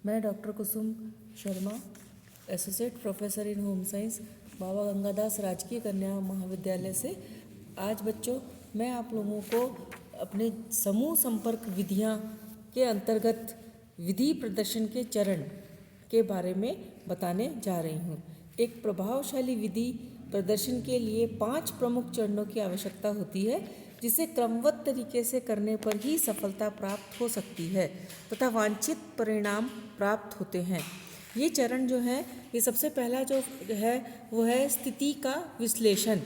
मैं doctor Kusum Sharma, associate professor in home science, Baba Gangadas Rajkiya Kanya महाविद्यालय से। आज बच्चों, मैं आप लोगों को अपने समूह संपर्क विधियां के अंतर्गत विधि प्रदर्शन के चरण के बारे में बताने जा रही हूँ। एक प्रभावशाली विधि प्रदर्शन के लिए 5 प्रमुख चरणों की आवश्यकता होती है, जिसे क्रमबद्ध तरीके से करने पर ही सफलता प्राप्त हो सकती है तथा वांछित परिणाम प्राप्त होते हैं। ये चरण जो है, ये सबसे पहला जो है वो है स्थिति का विश्लेषण,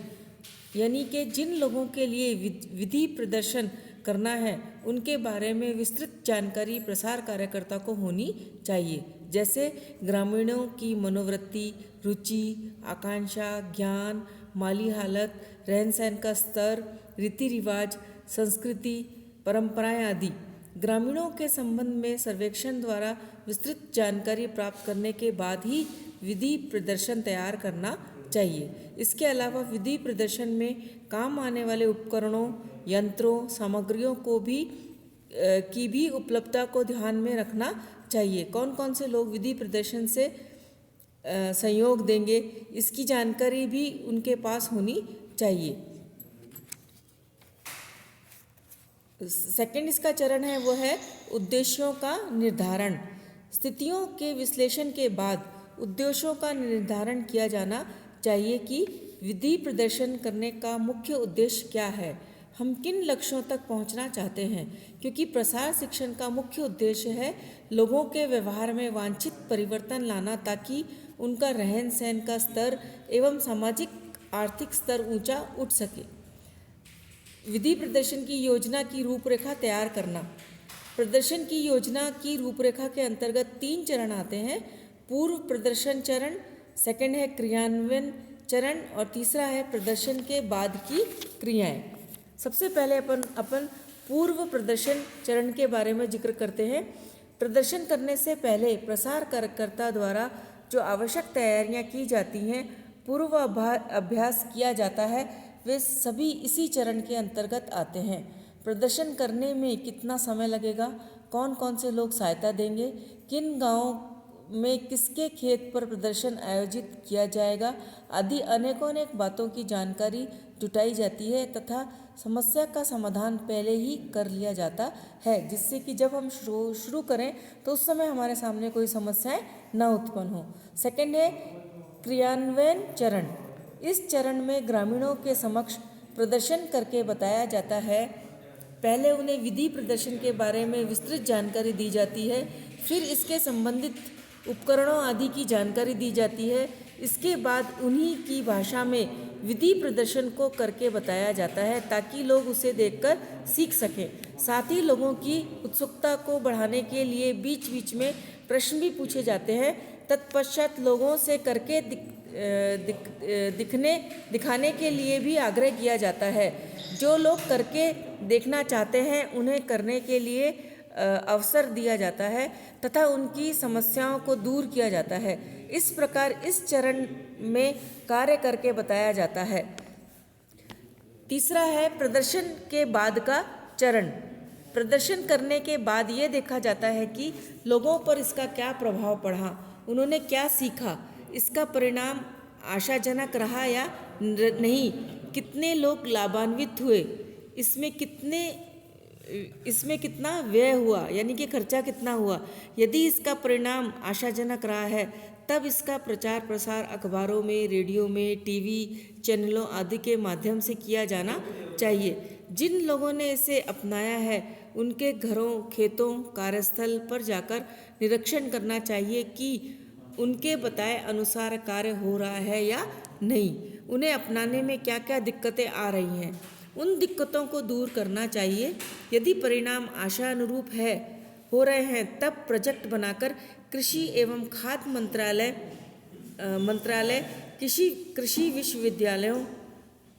यानी कि जिन लोगों के लिए विधि प्रदर्शन करना है उनके बारे में विस्तृत जानकारी प्रसार कार्यकर्ता को होनी चाहिए। जैसे ग्रामीणों की मनोवृत्ति, रुचि, आकांक्षा, ज्ञान, माली हालत, रहन सहन का स्तर, रीति रिवाज, संस्कृति, परंपराएं आदि। ग्रामीणों के संबंध में सर्वेक्षण द्वारा विस्तृत जानकारी प्राप्त करने के बाद ही विधि प्रदर्शन तैयार करना चाहिए। इसके अलावा विधि प्रदर्शन में काम आने वाले उपकरणों, यंत्रों, सामग्रियों को भी उपलब्धता को ध्यान में रखना चाहिए। कौन कौन से लोग विधि प्रदर्शन से सहयोग देंगे, इसकी जानकारी भी उनके पास होनी चाहिए। सेकंड इसका चरण है वो है उद्देश्यों का निर्धारण। स्थितियों के विश्लेषण के बाद उद्देश्यों का निर्धारण किया जाना चाहिए कि विधि प्रदर्शन करने का मुख्य उद्देश्य क्या है, हम किन लक्ष्यों तक पहुंचना चाहते हैं। क्योंकि प्रसार शिक्षण का मुख्य उद्देश्य है लोगों के व्यवहार में वांछित परिवर्तन लाना, ताकि उनका रहन सहन का स्तर एवं सामाजिक आर्थिक स्तर ऊंचा उठ सके। विधि प्रदर्शन की योजना की रूपरेखा तैयार करना। प्रदर्शन की योजना की रूपरेखा के अंतर्गत 3 चरण आते हैं। पूर्व प्रदर्शन चरण, सेकंड है क्रियान्वयन चरण और तीसरा है प्रदर्शन के बाद की क्रियाएं। सबसे पहले अपन पूर्व प्रदर्शन चरण के बारे में जिक्र करते हैं। प्रदर्शन करने से पहले प्रसार कार्यकर्ता द्वारा जो आवश्यक तैयारियां की जाती हैं, पूर्व अभ्यास किया जाता है, वे सभी इसी चरण के अंतर्गत आते हैं। प्रदर्शन करने में कितना समय लगेगा, कौन कौन से लोग सहायता देंगे, किन गांवों में किसके खेत पर प्रदर्शन आयोजित किया जाएगा आदि अनेक बातों की जानकारी जुटाई जाती है तथा समस्या का समाधान पहले ही कर लिया जाता है, जिससे कि जब हम शुरू करें तो उस समय हमारे सामने कोई समस्याएं न उत्पन्न हो। सेकंड है क्रियान्वयन चरण। इस चरण में ग्रामीणों के समक्ष प्रदर्शन करके बताया जाता है। पहले उन्हें विधि प्रदर्शन के बारे में विस्तृत जानकारी दी जाती है, फिर इसके संबंधित उपकरणों आदि की जानकारी दी जाती है। इसके बाद उन्हीं की भाषा में विधि प्रदर्शन को करके बताया जाता है, ताकि लोग उसे देखकर सीख सकें। साथ ही लोगों की उत्सुकता को बढ़ाने के लिए बीच बीच में प्रश्न भी पूछे जाते हैं। तत्पश्चात लोगों से करके दिखाने के लिए भी आग्रह किया जाता है। जो लोग करके देखना चाहते हैं उन्हें करने के लिए अवसर दिया जाता है तथा उनकी समस्याओं को दूर किया जाता है। इस प्रकार इस चरण में कार्य करके बताया जाता है। तीसरा है प्रदर्शन के बाद का चरण। प्रदर्शन करने के बाद ये देखा जाता है कि लोगों पर इसका क्या प्रभाव पड़ा, उन्होंने क्या सीखा, इसका परिणाम आशाजनक रहा या नहीं, कितने लोग लाभान्वित हुए, इसमें कितना व्यय हुआ, यानी कि खर्चा कितना हुआ। यदि इसका परिणाम आशाजनक रहा है तब इसका प्रचार प्रसार अखबारों में, रेडियो में, टीवी चैनलों आदि के माध्यम से किया जाना चाहिए। जिन लोगों ने इसे अपनाया है उनके घरों, खेतों, कार्यस्थल पर जाकर निरीक्षण करना चाहिए कि उनके बताए अनुसार कार्य हो रहा है या नहीं, उन्हें अपनाने में क्या क्या दिक्कतें आ रही हैं, उन दिक्कतों को दूर करना चाहिए। यदि परिणाम आशानुरूप हो रहे हैं तब प्रोजेक्ट बनाकर कृषि एवं खाद्य मंत्रालय, कृषि विश्वविद्यालयों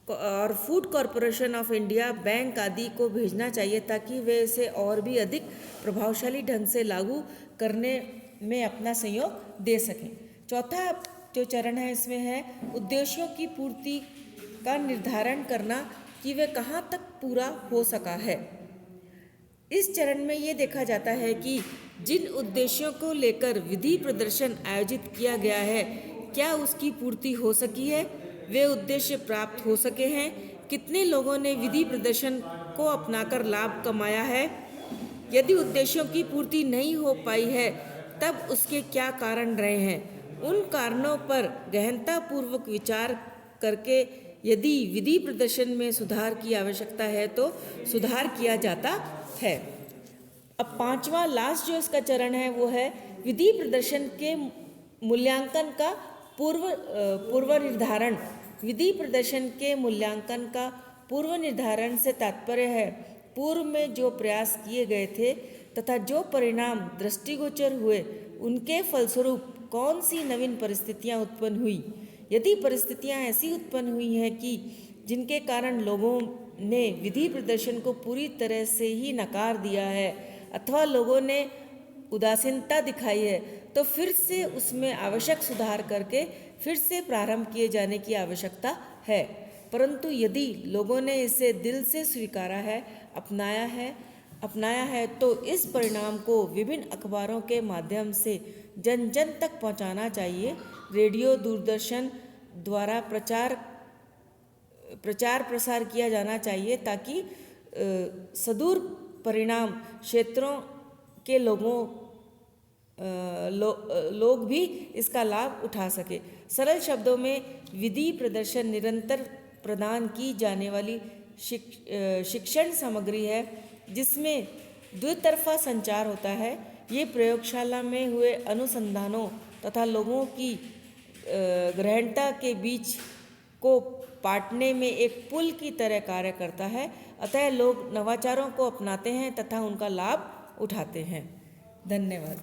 और food corporation of India, bank आदि को भेजना चाहिए, ताकि वे इसे और भी अधिक प्रभावशाली ढंग से लागू करने में अपना सहयोग दे सकें। चौथा जो चरण है इसमें है उद्देश्यों की पूर्ति का निर्धारण करना कि वे कहाँ तक पूरा हो सका है। इस चरण में ये देखा जाता है कि जिन उद्देश्यों को लेकर विधि प्रदर्शन आयोजित किया गया है, क्या उसकी पूर्ति हो सकी है? वे उद्देश्य प्राप्त हो सके हैं? कितने लोगों ने विधि प्रदर्शन को अपनाकर लाभ कमाया है? यदि उद्देश्यों की पूर्ति नहीं हो पाई है, तब उसके क्या कारण रहे हैं? उन कारणों पर गहनतापूर्वक विचार करके यदि विधि प्रदर्शन में सुधार की आवश्यकता है तो सुधार किया जाता है। अब पांचवा लास्ट जो इसका चरण है वो है विधि प्रदर्शन के मूल्यांकन का पूर्व निर्धारण। विधि प्रदर्शन के मूल्यांकन का पूर्व निर्धारण से तात्पर्य है पूर्व में जो प्रयास किए गए थे तथा जो परिणाम दृष्टिगोचर हुए उनके फलस्वरूप कौन सी नवीन परिस्थितियां उत्पन्न हुई। यदि परिस्थितियां ऐसी उत्पन्न हुई हैं कि जिनके कारण लोगों ने विधि प्रदर्शन को पूरी तरह से ही नकार दिया है अथवा लोगों ने उदासीनता दिखाई है, तो फिर से उसमें आवश्यक सुधार करके फिर से प्रारंभ किए जाने की आवश्यकता है। परंतु यदि लोगों ने इसे दिल से स्वीकारा है, अपनाया है तो इस परिणाम को विभिन्न अखबारों के माध्यम से जन जन तक पहुंचाना चाहिए। रेडियो दूरदर्शन द्वारा प्रचार प्रसार किया जाना चाहिए ताकि सुदूर परिणाम क्षेत्रों के लोग भी इसका लाभ उठा सके। सरल शब्दों में विधि प्रदर्शन निरंतर प्रदान की जाने वाली शिक्षण सामग्री है जिसमें द्वितरफा संचार होता है। ये प्रयोगशाला में हुए अनुसंधानों तथा लोगों की गहनता के बीच को पाटने में एक पुल की तरह कार्य करता है। अतः लोग नवाचारों को अपनाते हैं तथा उनका लाभ उठाते हैं। धन्यवाद।